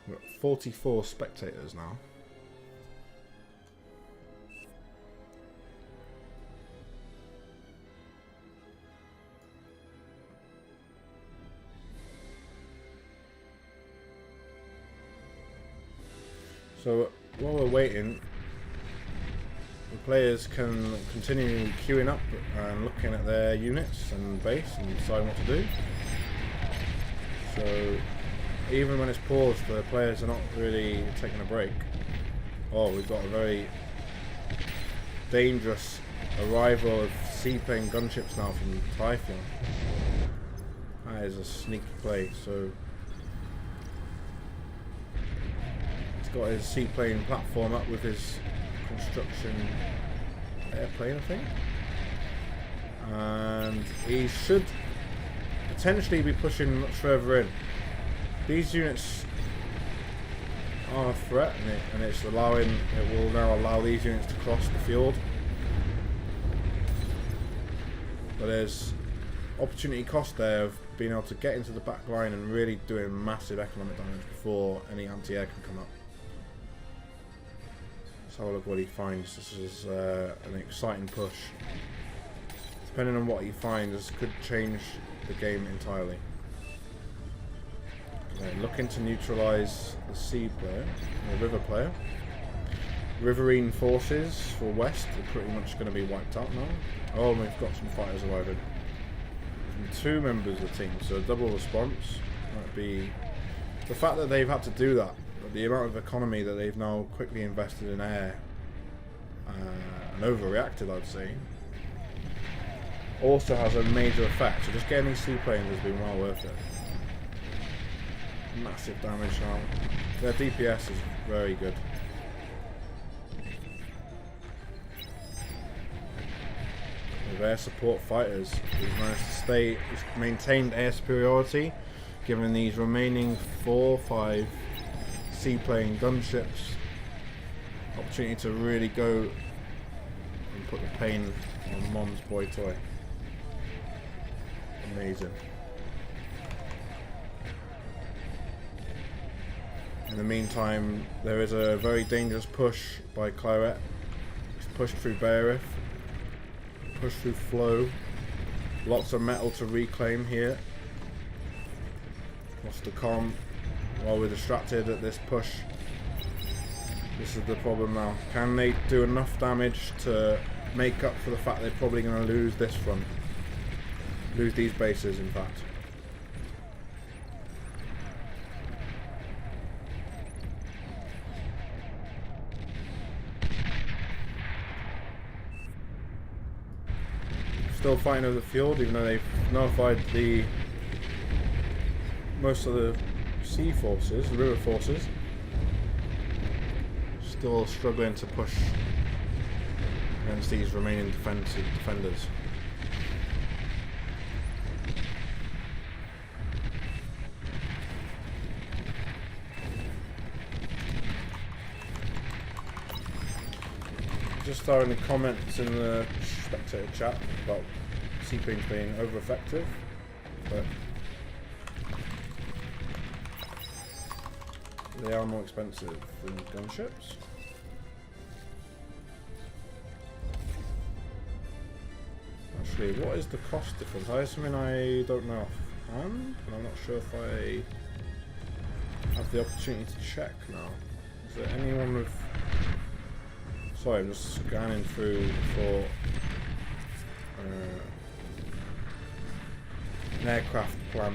We've got 44 spectators now. So while we're waiting, the players can continue queuing up and looking at their units and base and deciding what to do. So even when it's paused, the players are not really taking a break. Oh, we've got a very dangerous arrival of seaplane gunships now from Typhon. That is a sneaky play. So he's got his seaplane platform up with his construction airplane, I think. And he should potentially be pushing much further in. These units are a threat, and it will now allow these units to cross the fjord. But there's opportunity cost there of being able to get into the back line and really doing massive economic damage before any anti-air can come up. Let's have a look what he finds. This is an exciting push. Depending on what he finds, this could change the game entirely. Looking to neutralise the sea player, the river player. Riverine forces for West are pretty much going to be wiped out now. Oh, and we've got some fighters arriving. From 2 members of the team, so a double response. Might be the fact that they've had to do that, the amount of economy that they've now quickly invested in air and overreacted, I'd say, also has a major effect. So just getting these seaplanes has been well worth it. Massive damage now. Their DPS is very good. With air support fighters, he's managed to stay, he's maintained air superiority, giving these remaining 4-5 seaplane gunships opportunity to really go and put the pain on Mom's boy toy. Amazing. In the meantime, there is a very dangerous push by Claret. He's pushed through Bearif, pushed through Flow. Lots of metal to reclaim here. Lost the comm while we're distracted at this push. This is the problem now. Can they do enough damage to make up for the fact they're probably going to lose this front? Lose these bases, in fact. Still fighting over the field, even though they've nullified most of the sea forces, the river forces. Still struggling to push against these remaining defenders. Just throwing the comments in the spectator chat about seaplanes being over effective, but they are more expensive than gunships. Actually, what is the cost difference? That is something I don't know offhand, and I'm not sure if I have the opportunity to check now. Is there anyone with... Sorry, I'm just scanning through for an aircraft plan.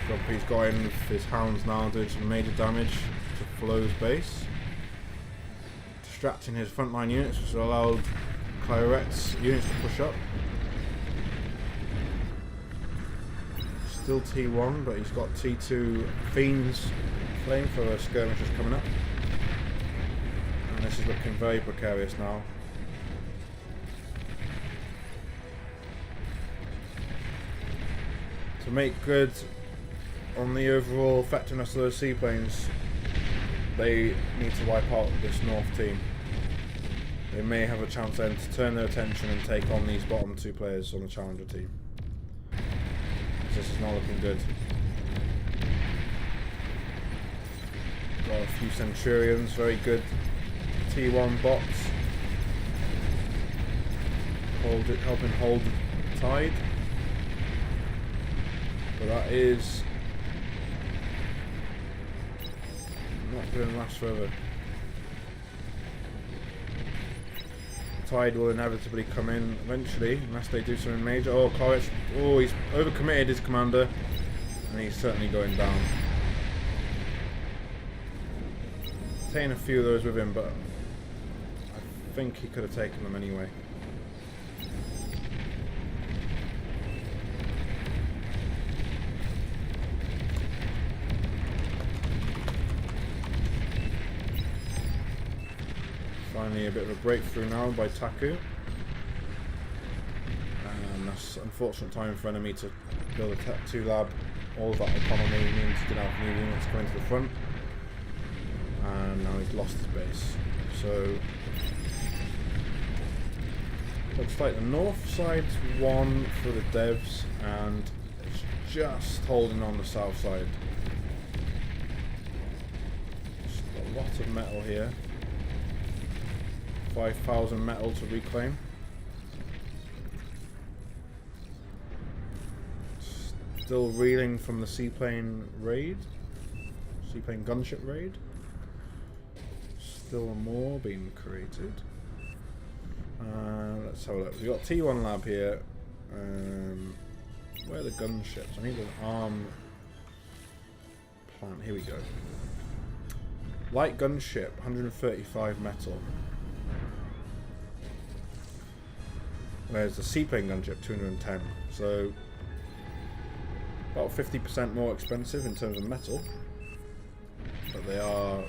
Grumpy's got in with his hounds now, doing some major damage to Flow's base, distracting his frontline units, which allowed Claret's units to push up. Still T1, but he's got T2 Fiends flamethrower skirmishers coming up. And this is looking very precarious now. To make good on the overall effectiveness of those seaplanes, they need to wipe out this north team. They may have a chance then to turn their attention and take on these bottom two players on the challenger team. This is not looking good. Got a few Centurions, very good T1 bots. Helping hold the tide. But that is not going to last forever. Tide will inevitably come in eventually, unless they do something major. Oh, Claret! Oh, he's overcommitted his commander, and he's certainly going down. Taking a few of those with him, but I think he could have taken them anyway. Finally a bit of a breakthrough now by Taku. And that's unfortunate time for enemy to build a Tech 2 lab. All of that economy means he's going to have new units coming to the front. And now he's lost his base. So looks like the north side's won for the devs, and it's just holding on the south side. Just a lot of metal here. 5,000 metal to reclaim. Still reeling from the seaplane raid. Seaplane gunship raid. Still more being created. Let's have a look. We've got T1 lab here. Where are the gunships? I need an arm plant. Here we go. Light gunship, 135 metal. Whereas the seaplane gunship, 210. So about 50% more expensive in terms of metal, but they are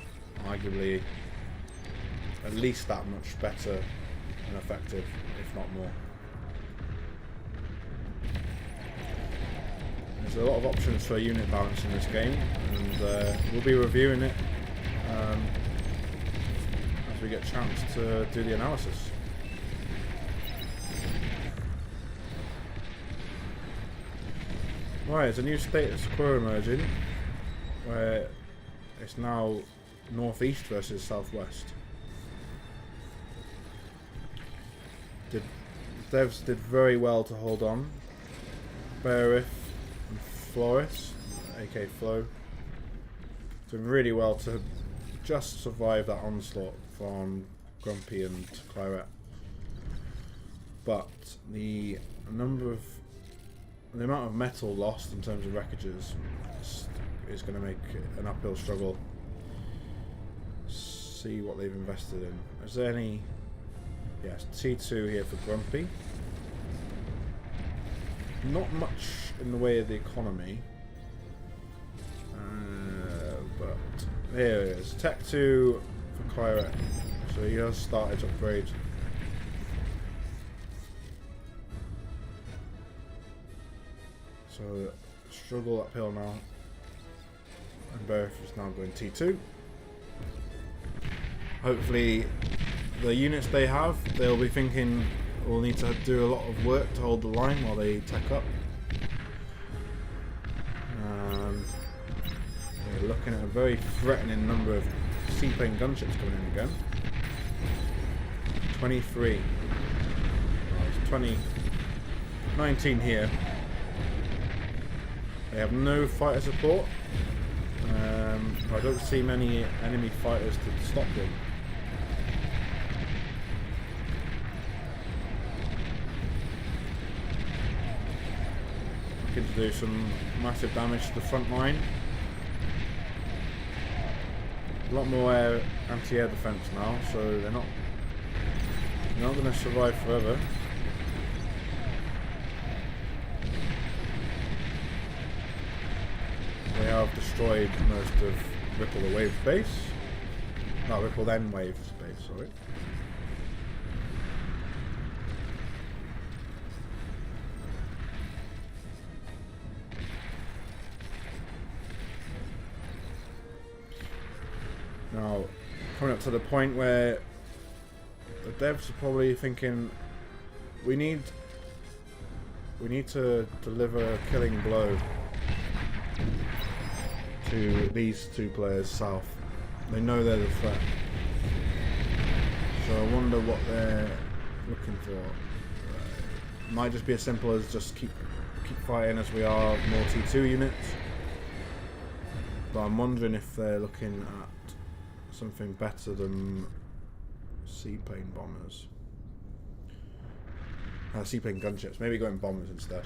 arguably at least that much better and effective, if not more. There's a lot of options for unit balance in this game, and we'll be reviewing it as we get a chance to do the analysis. Right, there's a new status quo emerging, where it's now northeast versus southwest. Devs did very well to hold on. Bearif and Floris, aka Flo, did really well to just survive that onslaught from Grumpy and Claret. But the amount of metal lost in terms of wreckages is going to make an uphill struggle. See what they've invested in. Is there any? Yes, T2 here for Grumpy. Not much in the way of the economy. But here it is. Tech 2 for Claret. So he has started to upgrade. So struggle uphill now. And Berth is now going T2. Hopefully the units they have, they'll be thinking we'll need to do a lot of work to hold the line while they tech up. We're looking at a very threatening number of seaplane gunships coming in again. 23. Oh, it's 19 here. They have no fighter support. I don't see many enemy fighters to stop them. Looking to do some massive damage to the front line. A lot more anti-air defense now, so they're not going to survive forever. They have destroyed most of Ripple the Wave base. Not Ripple then Wave base, sorry. Now, coming up to the point where the devs are probably thinking we need to deliver a killing blow to these two players south. They know they're the threat. So I wonder what they're looking for. It might just be as simple as just keep fighting as we are, more T2 units. But I'm wondering if they're looking at something better than seaplane bombers. Seaplane gunships. Maybe going bombers instead.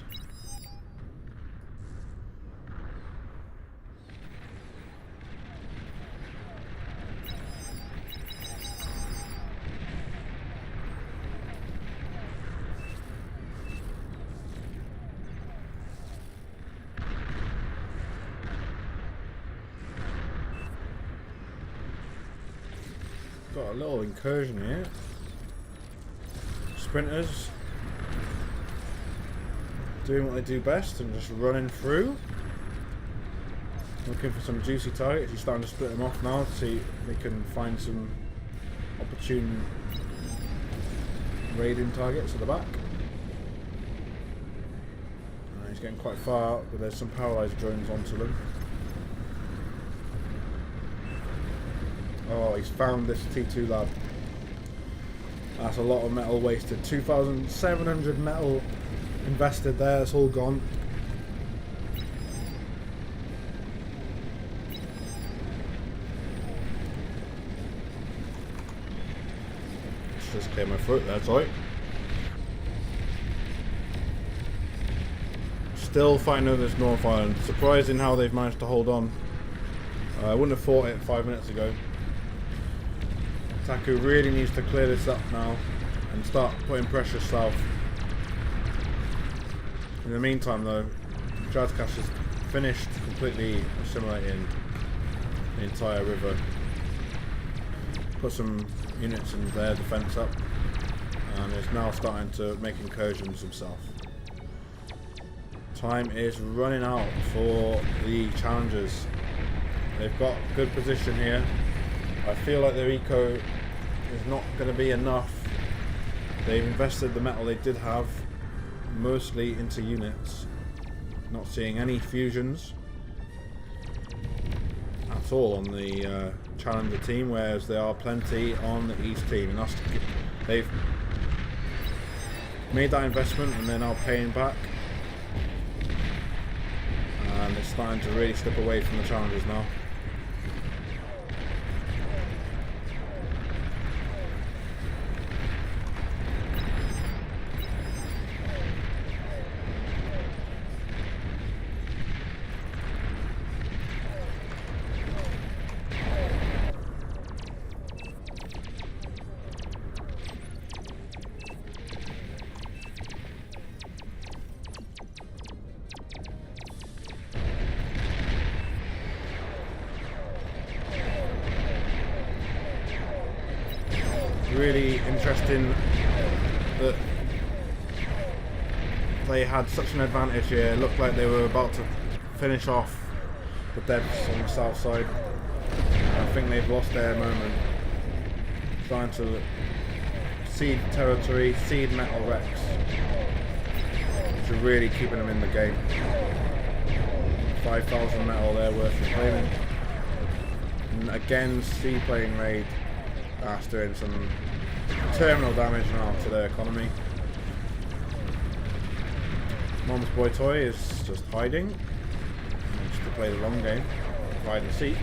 Got a little incursion here. Sprinters doing what they do best and just running through. Looking for some juicy targets. He's starting to split them off now to see if they can find some opportune raiding targets at the back. He's getting quite far out, but there's some paralysed drones onto them. Oh, he's found this T2 lab. That's a lot of metal wasted. 2,700 metal invested there. It's all gone. Just clear my throat there, sorry. Still fighting over this North Island. Surprising how they've managed to hold on. I wouldn't have thought it 5 minutes ago. Taku really needs to clear this up now and start putting pressure south. In the meantime though, Jazcash has finished completely assimilating the entire river. Put some units in their defence up and is now starting to make incursions himself. Time is running out for the challengers. They've got good position here. I feel like their eco is not going to be enough. They've invested the metal they did have mostly into units. Not seeing any fusions at all on the challenger team, whereas there are plenty on the east team. And they've made that investment and they're now paying back. And it's starting to really slip away from the challenges now. Really interesting that they had such an advantage here. It looked like they were about to finish off the devs on the south side. I think they've lost their moment. Trying to cede territory, cede Metal Rex, which are really keeping them in the game. 5,000 metal there worth reclaiming. And again, Seaplane Raid are doing some terminal damage now to their economy. Mom's Boy Toy is just hiding. Just to play the long game, hide and seek.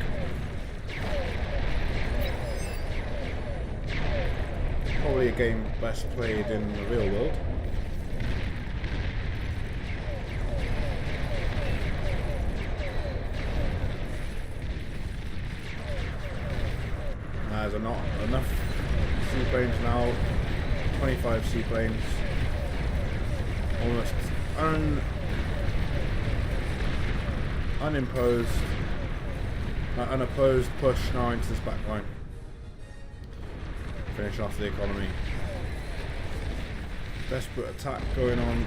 Probably a game best played in the real world. There's not enough seaplanes now. 25 seaplanes. Almost unopposed push now into this back line. Finish off the economy. Desperate attack going on.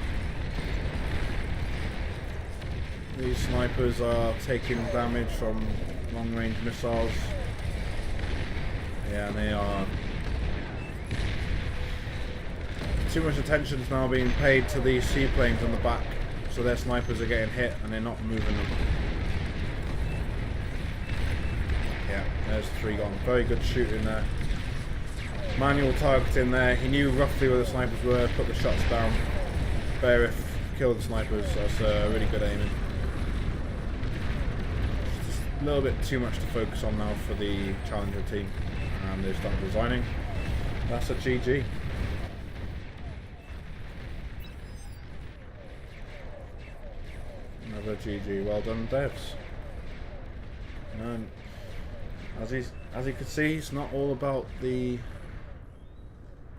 These snipers are taking damage from long range missiles. Yeah, and they are. Too much attention is now being paid to these seaplanes on the back, so their snipers are getting hit and they're not moving them. Yeah, there's 3 gone. Very good shooting there. Manual targeting there. He knew roughly where the snipers were, put the shots down. Bearif killed the snipers. That's really good aiming. Just a little bit too much to focus on now for the challenger team. And they start resigning. That's a GG. Another GG. Well done, devs. And as you can see, it's not all about the,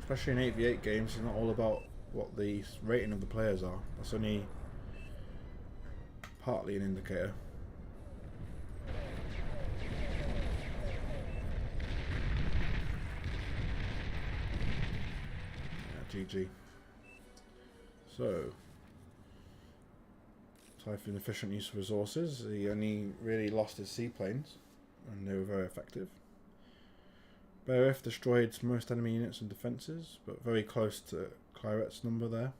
especially in 8v8 games, it's not all about what the rating of the players are. That's only partly an indicator. GG. So, Typhoon efficient use of resources. He only really lost his seaplanes, and they were very effective. Bearif destroyed most enemy units and defences, but very close to Claret's number there.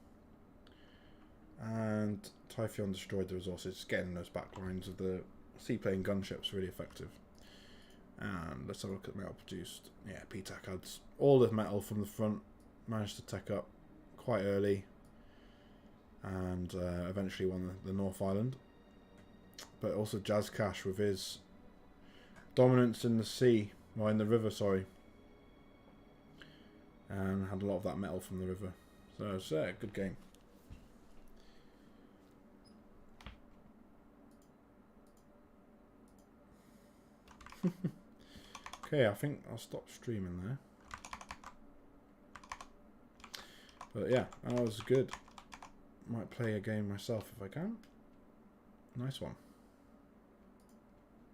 And Typhoon destroyed the resources, getting those backlines of the seaplane gunships really effective. And let's have a look at metal produced. Yeah, PTAC had all the metal from the front. Managed to tech up quite early and eventually won the North Island. But also Jazz Cash with his dominance in the sea, or in the river, sorry. And had a lot of that metal from the river. So it's a good game. Okay, I think I'll stop streaming there. But yeah, that was good. Might play a game myself if I can. Nice one.